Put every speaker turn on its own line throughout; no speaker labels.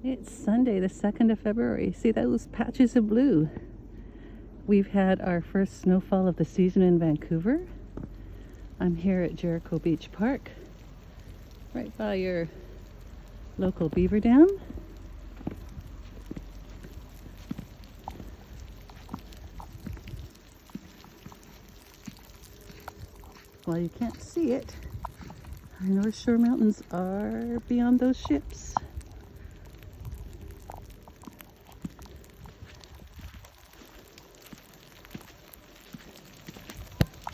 It's Sunday, the 2nd of February. See those patches of blue? We've had our first snowfall of the season in Vancouver. I'm here at Jericho Beach Park, right by your local beaver dam. While you can't see it, our North Shore Mountains are beyond those ships.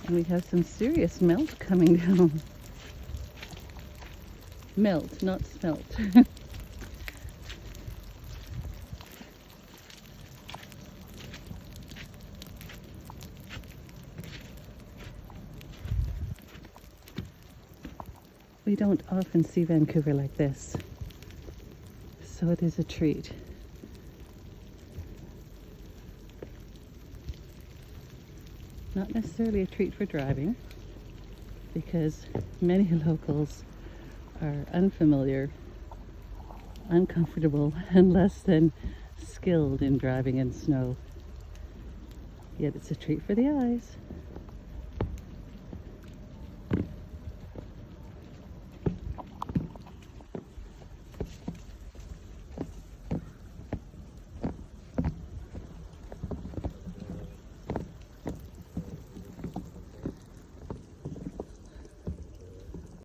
And we have some serious melt coming down. Melt, not smelt. We don't often see Vancouver like this, so it is a treat. Not necessarily a treat for driving, because many locals are unfamiliar, uncomfortable, and less than skilled in driving in snow. Yet it's a treat for the eyes.